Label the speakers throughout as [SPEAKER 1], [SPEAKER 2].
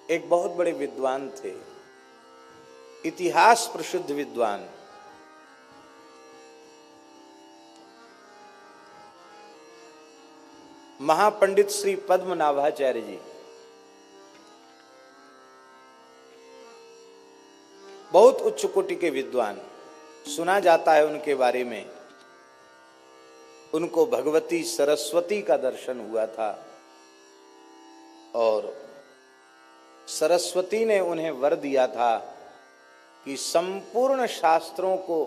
[SPEAKER 1] एक बहुत बड़े विद्वान थे, इतिहास प्रसिद्ध विद्वान। महापंडित श्री पद्मनाभाचार्य जी। बहुत उच्च कोटि के विद्वान। सुना जाता है उनके बारे में, उनको भगवती सरस्वती का दर्शन हुआ था और सरस्वती ने उन्हें वर दिया था कि संपूर्ण शास्त्रों को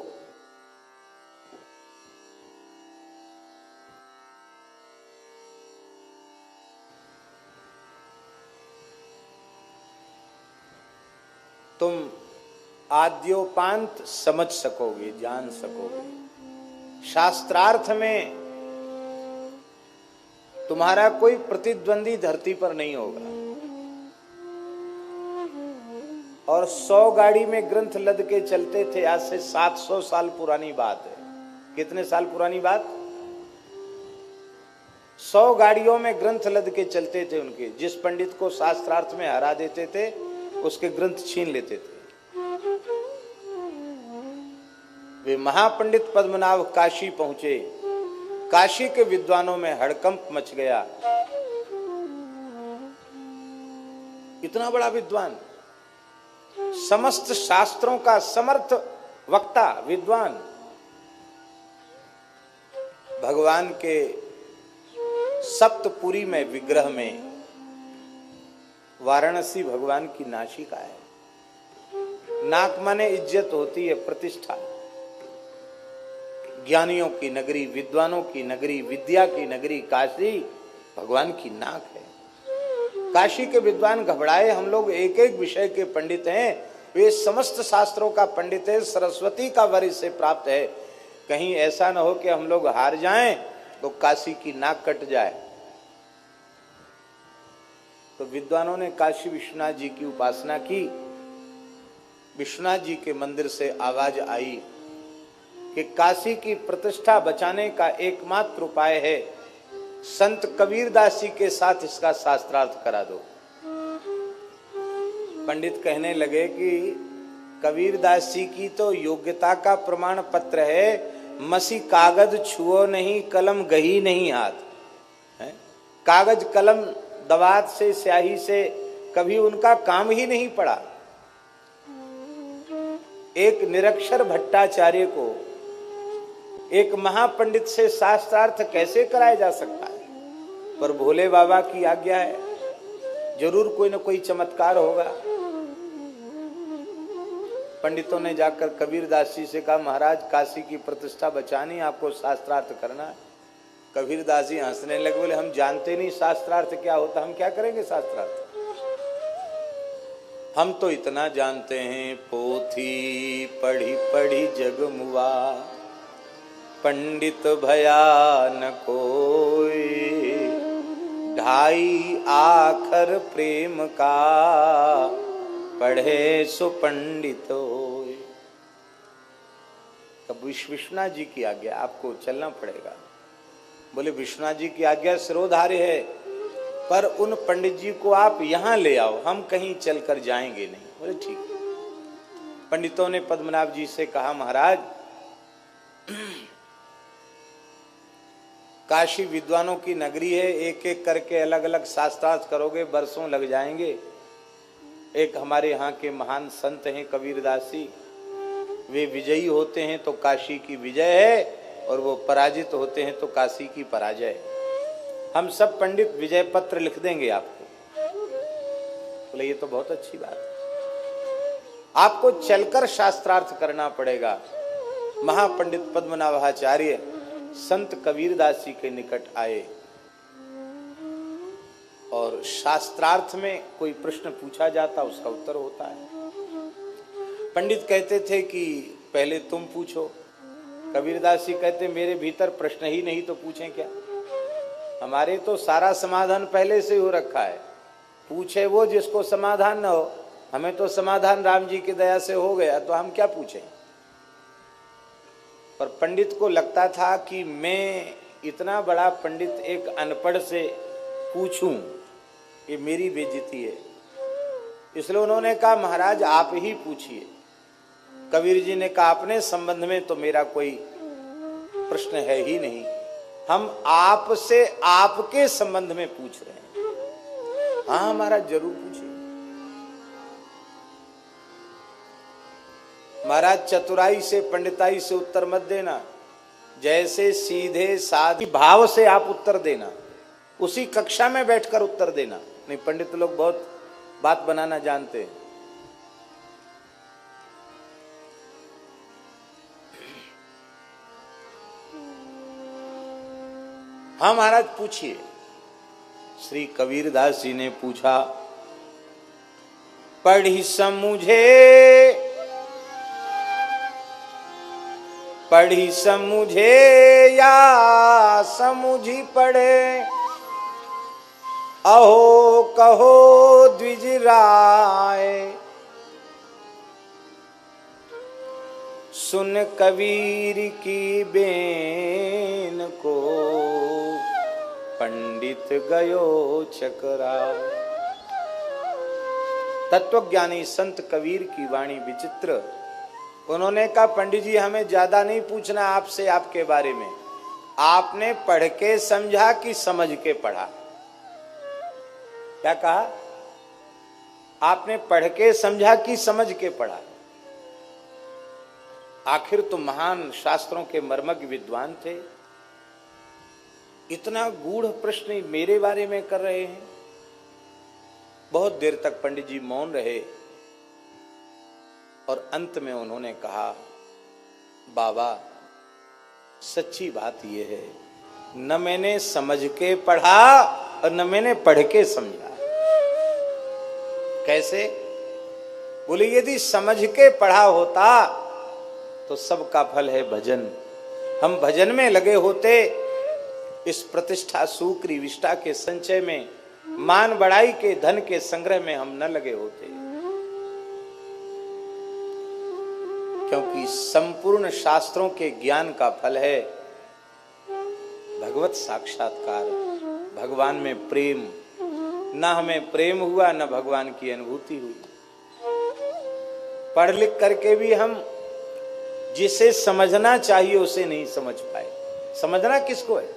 [SPEAKER 1] तुम आद्योपांत समझ सकोगे, जान सकोगे। शास्त्रार्थ में तुम्हारा कोई प्रतिद्वंदी धरती पर नहीं होगा। और 100 गाड़ी में ग्रंथ लद के चलते थे। आज से 700 साल पुरानी बात है। कितने साल पुरानी बात? 100 गाड़ियों में ग्रंथ लद के चलते थे उनके। जिस पंडित को शास्त्रार्थ में हरा देते थे उसके ग्रंथ छीन लेते थे। वे महापंडित पद्मनाभ काशी पहुंचे। काशी के विद्वानों में हड़कंप मच गया। इतना बड़ा विद्वान, समस्त शास्त्रों का समर्थ वक्ता विद्वान, भगवान के सप्तपुरी में विग्रह में वाराणसी भगवान की नासिका है। नाक माने इज्जत होती है, प्रतिष्ठा। ज्ञानियों की नगरी, विद्वानों की नगरी, विद्या की नगरी काशी भगवान की नाक है। काशी के विद्वान घबराए। हम लोग एक एक विषय के पंडित हैं, वे समस्त शास्त्रों का पंडित है, सरस्वती का वर इससे प्राप्त है। कहीं ऐसा न हो कि हम लोग हार जाएं तो काशी की नाक कट जाए। तो विद्वानों ने काशी विश्वनाथ जी की उपासना की। विश्वनाथ जी के मंदिर से आवाज आई कि काशी की प्रतिष्ठा बचाने का एकमात्र उपाय है, संत कबीरदास जी के साथ इसका शास्त्रार्थ करा दो। पंडित कहने लगे कि कबीरदास जी की तो योग्यता का प्रमाण पत्र है, मसी कागज छुओ नहीं, कलम गही नहीं हाथ है। कागज कलम दवात से, स्याही से कभी उनका काम ही नहीं पड़ा। एक निरक्षर भट्टाचार्य को एक महापंडित से शास्त्रार्थ कैसे कराया जा सकता है? पर भोले बाबा की आज्ञा है, जरूर कोई न कोई चमत्कार होगा। पंडितों ने जाकर कबीरदास जी से कहा, महाराज काशी की प्रतिष्ठा बचानी, आपको शास्त्रार्थ करना है। कबीरदास जी हंसने लगे, बोले हम जानते नहीं शास्त्रार्थ क्या होता, हम क्या करेंगे शास्त्रार्थ? हम तो इतना जानते हैं, पोथी पढ़ी पढ़ी जग मुआ, पंडित भया न कोई, ढाई आखर प्रेम का, पढ़े सो पंडित होए। तब विश्वनाथ जी की आज्ञा, आपको चलना पड़ेगा। बोले विश्वनाथ जी की आज्ञा सिरोधार्य है, पर उन पंडित जी को आप यहां ले आओ, हम कहीं चलकर जाएंगे नहीं। बोले ठीक। पंडितों ने पद्मनाभ जी से कहा, महाराज काशी विद्वानों की नगरी है, एक एक करके अलग अलग शास्त्रार्थ करोगे, बरसों लग जाएंगे। एक हमारे यहाँ के महान संत हैं कबीरदास जी, वे विजयी होते हैं तो काशी की विजय है, और वो पराजित होते हैं तो काशी की पराजय। हम सब पंडित विजय पत्र लिख देंगे आपको। बोले ये तो बहुत अच्छी बात है। आपको चलकर शास्त्रार्थ करना पड़ेगा। महापंडित पद्मनाभाचार्य संत कबीरदास जी के निकट आए और शास्त्रार्थ में कोई प्रश्न पूछा जाता, उसका उत्तर होता है। पंडित कहते थे कि पहले तुम पूछो। कबीरदास जी कहते मेरे भीतर प्रश्न ही नहीं तो पूछें क्या? हमारे तो सारा समाधान पहले से हो रखा है, पूछे वो जिसको समाधान न हो। हमें तो समाधान राम जी की दया से हो गया, तो हम क्या पूछें? पर पंडित को लगता था कि मैं इतना बड़ा पंडित एक अनपढ़ से पूछूं, ये मेरी बेइज्जती है। इसलिए उन्होंने कहा महाराज आप ही पूछिए। कबीर जी ने कहा अपने संबंध में तो मेरा कोई प्रश्न है ही नहीं, हम आपसे आपके संबंध में पूछ रहे हैं। हाँ महाराज जरूर पूछिए। महाराज चतुराई से पंडिताई से उत्तर मत देना, जैसे सीधे साधे भाव से आप उत्तर देना, उसी कक्षा में बैठकर उत्तर देना। नहीं, पंडित लोग बहुत बात बनाना जानते हैं। हाँ महाराज पूछिए। श्री कबीरदास जी ने पूछा, पढ़ी समझे या समझी पढ़े, अहो कहो द्विज राय, सुन कबीर की बेन को पंडित गयो चकरा। तत्वज्ञानी संत कबीर की वाणी विचित्र। उन्होंने कहा पंडित जी हमें ज्यादा नहीं पूछना आपसे आपके बारे में, आपने पढ़ के समझा कि समझ के पढ़ा? क्या कहा? आपने पढ़ के समझा कि समझ के पढ़ा? आखिर तो महान शास्त्रों के मर्मज्ञ विद्वान थे, इतना गूढ़ प्रश्न मेरे बारे में कर रहे हैं। बहुत देर तक पंडित जी मौन रहे और अंत में उन्होंने कहा, बाबा सच्ची बात यह है, न मैंने समझ के पढ़ा और न मैंने पढ़ के समझा। कैसे? बोले यदि समझ के पढ़ा होता तो सबका फल है भजन, हम भजन में लगे होते, इस प्रतिष्ठा सुक्री विष्ठा के संचय में, मान बढ़ाई के धन के संग्रह में हम न लगे होते। क्योंकि संपूर्ण शास्त्रों के ज्ञान का फल है भगवत साक्षात्कार, भगवान में प्रेम। न हमें प्रेम हुआ न भगवान की अनुभूति हुई। पढ़ लिख करके भी हम जिसे समझना चाहिए उसे नहीं समझ पाए। समझना किसको है?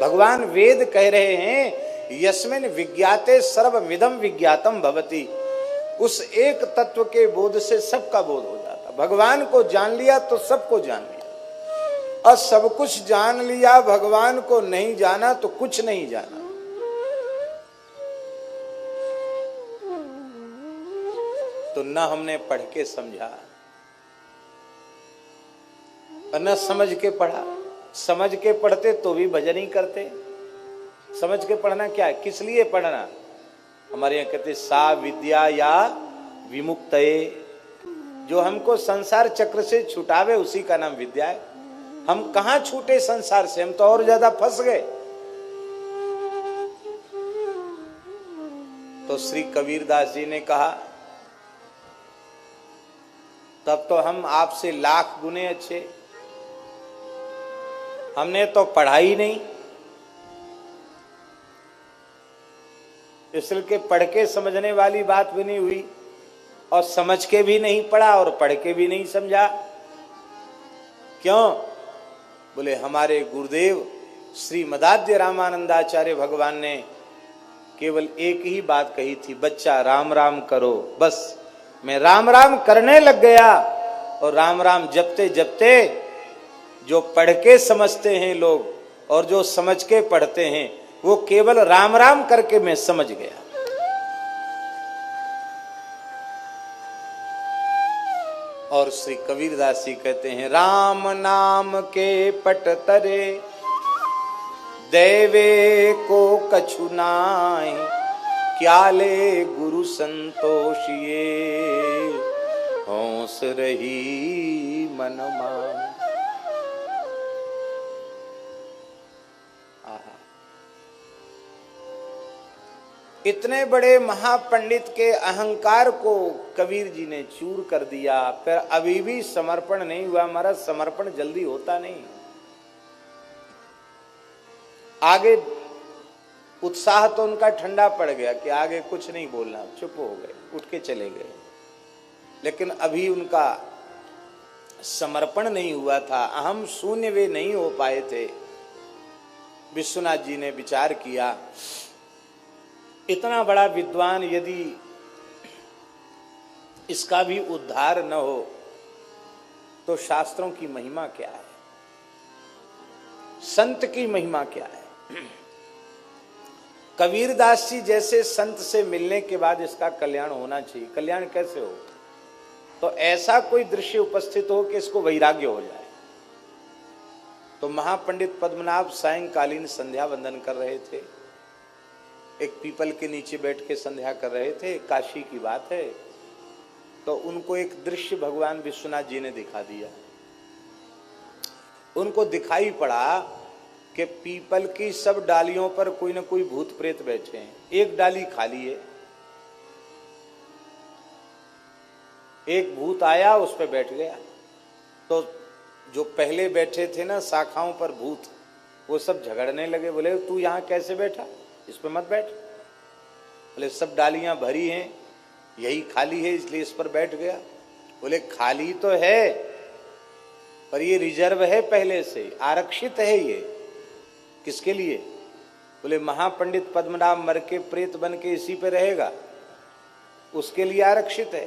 [SPEAKER 1] भगवान वेद कह रहे हैं यस्मिन् विज्ञाते सर्वमिदं विज्ञातम भवति। उस एक तत्व के बोध से सबका बोध हो जाता। भगवान को जान लिया तो सबको जान लिया, और सब कुछ जान लिया, भगवान को नहीं जाना तो कुछ नहीं जाना। तो न हमने पढ़ के समझा और न समझ के पढ़ा। समझ के पढ़ते तो भी भजन ही करते। समझ के पढ़ना क्या है? किस लिए पढ़ना? हमारे यहाँ कहते सा विद्या या विमुक्तये, जो हमको संसार चक्र से छुटावे उसी का नाम विद्या है। हम कहां छूटे संसार से, हम तो और ज्यादा फंस गए। तो श्री कबीरदास जी ने कहा तब तो हम आपसे लाख गुने अच्छे, हमने तो पढ़ा ही नहीं, इसलिए के पढ़ के समझने वाली बात भी नहीं हुई, और समझ के भी नहीं पढ़ा और पढ़ के भी नहीं समझा। क्यों? बोले हमारे गुरुदेव श्री मदाद्य रामानंदाचार्य भगवान ने केवल एक ही बात कही थी, बच्चा राम राम करो। बस मैं राम राम करने लग गया, और राम राम जपते जपते जो पढ़ के समझते हैं लोग और जो समझ के पढ़ते हैं, वो केवल राम राम करके मैं समझ गया। और श्री कबीरदास जी कहते हैं राम नाम के पट तरे देवे को कछु नाहि, क्या ले गुरु संतोषिए हौस रही मन मान। इतने बड़े महापंडित के अहंकार को कबीर जी ने चूर कर दिया, फिर अभी भी समर्पण नहीं हुआ। हमारा समर्पण जल्दी होता नहीं। आगे उत्साह तो उनका ठंडा पड़ गया कि आगे कुछ नहीं बोलना, चुप हो गए, उठ के चले गए। लेकिन अभी उनका समर्पण नहीं हुआ था, अहम शून्य वे नहीं हो पाए थे। विश्वनाथ जी ने विचार किया, इतना बड़ा विद्वान यदि इसका भी उद्धार न हो तो शास्त्रों की महिमा क्या है, संत की महिमा क्या है। कबीरदास जी जैसे संत से मिलने के बाद इसका कल्याण होना चाहिए। कल्याण कैसे हो? तो ऐसा कोई दृश्य उपस्थित हो कि इसको वैराग्य हो जाए। तो महापंडित पद्मनाभ सायंकालीन संध्या वंदन कर रहे थे, एक पीपल के नीचे बैठ के संध्या कर रहे थे, काशी की बात है। तो उनको एक दृश्य भगवान विश्वनाथ जी ने दिखा दिया। उनको दिखाई पड़ा कि पीपल की सब डालियों पर कोई न कोई भूत प्रेत बैठे हैं, एक डाली खाली है। एक भूत आया, उस पर बैठ गया। तो जो पहले बैठे थे ना शाखाओं पर भूत, वो सब झगड़ने लगे, बोले तू यहां कैसे बैठा, इस पर मत बैठ। बोले सब डालियां भरी हैं, यही खाली है इसलिए इस पर बैठ गया। बोले खाली तो है पर ये रिजर्व है, पहले से आरक्षित है। ये किसके लिए? बोले महापंडित पद्मनाभ मर के प्रेत बन के इसी पे रहेगा, उसके लिए आरक्षित है।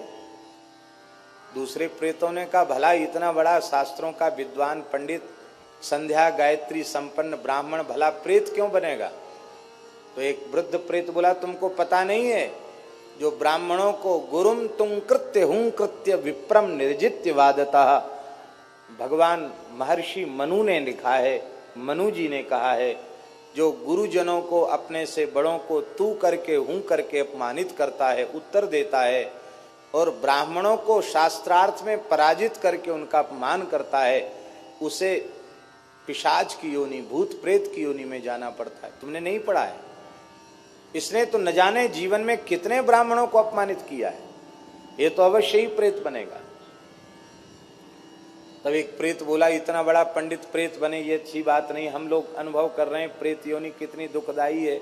[SPEAKER 1] दूसरे प्रेतों ने कहा भला इतना बड़ा शास्त्रों का विद्वान पंडित, संध्या गायत्री संपन्न ब्राह्मण, भला प्रेत क्यों बनेगा? तो एक वृद्ध प्रेत बोला तुमको पता नहीं है, जो ब्राह्मणों को गुरुम तुम कृत्य हूं कृत्य विप्रम निर्जित्य वादतः, भगवान महर्षि मनु ने लिखा है, मनु जी ने कहा है, जो गुरुजनों को अपने से बड़ों को तू करके हूं करके अपमानित करता है, उत्तर देता है, और ब्राह्मणों को शास्त्रार्थ में पराजित करके उनका अपमान करता है, उसे पिशाच की योनि, भूत प्रेत की योनि में जाना पड़ता है। तुमने नहीं पढ़ा है? इसने तो न जाने जीवन में कितने ब्राह्मणों को अपमानित किया है, ये तो अवश्य ही प्रेत बनेगा। तब एक प्रेत बोला इतना बड़ा पंडित प्रेत बने ये अच्छी बात नहीं, हम लोग अनुभव कर रहे हैं प्रेत योनि कितनी दुखदाई है,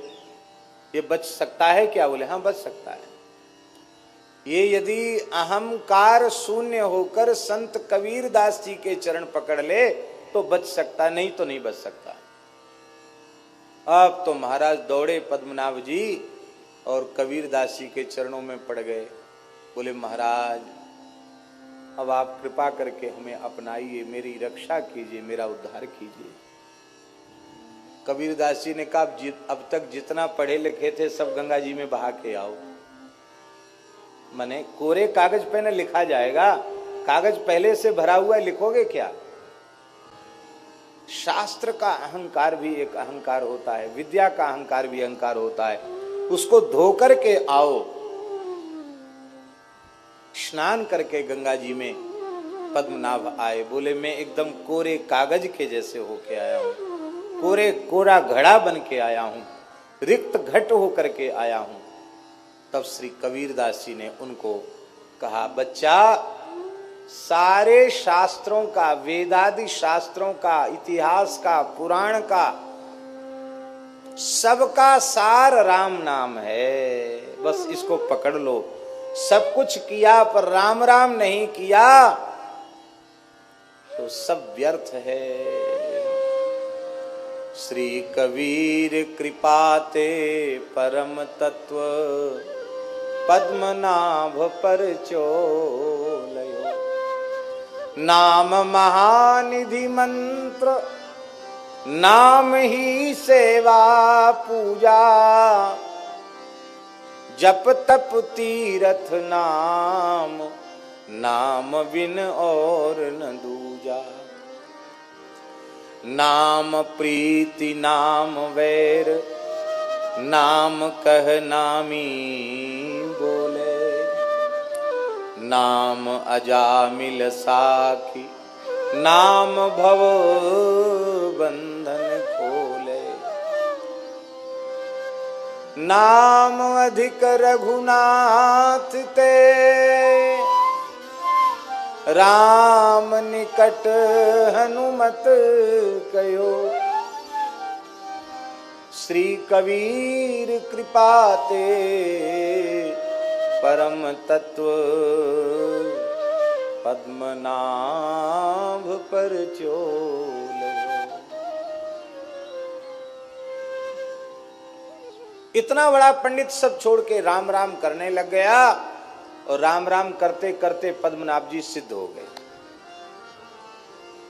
[SPEAKER 1] ये बच सकता है क्या? बोले हाँ बच सकता है। ये यदि अहंकार शून्य होकर संत कबीरदास जी के चरण पकड़ ले तो बच सकता, नहीं तो नहीं बच सकता। अब तो महाराज दौड़े पद्मनाभ जी और कबीरदास जी के चरणों में पड़ गए। बोले महाराज अब आप कृपा करके हमें अपनाइए, मेरी रक्षा कीजिए, मेरा उद्धार कीजिए। कबीरदास जी ने कहा अब तक जितना पढ़े लिखे थे सब गंगा जी में बहा के आओ। माने कोरे कागज पे न लिखा जाएगा, कागज पहले से भरा हुआ, लिखोगे क्या? शास्त्र का अहंकार भी एक अहंकार होता है, विद्या का अहंकार भी अहंकार होता है, उसको धो करके आओ। स्नान करके गंगा जी में पद्मनाभ आए। बोले मैं एकदम कोरे कागज के जैसे होके आया हूं, कोरा घड़ा बन के आया हूं, रिक्त घट होकर के आया हूं। तब श्री कबीरदास जी ने उनको कहा बच्चा, सारे शास्त्रों का, वेदादि शास्त्रों का, इतिहास का, पुराण का, सबका सार राम नाम है, बस इसको पकड़ लो। सब कुछ किया पर राम राम नहीं किया तो सब व्यर्थ है। श्री कबीर कृपाते परम तत्व पद्मनाभ पर चोलयो, नाम महानिधि मंत्र, नाम ही सेवा पूजा, जप तप तीरथ नाम, नाम बिन और न दूजा। नाम प्रीति नाम वैर, नाम कह नामी बोले, नाम अजामिल साखी, नाम भव बंधन खोले। नाम अधिक रघुनाथ ते, राम निकट हनुमत कयो। श्री कबीर कृपाते परम तत्व पद्मनाभ पर चोल। इतना बड़ा पंडित सब छोड़ के राम राम करने लग गया और राम राम करते करते पद्मनाभ जी सिद्ध हो गए।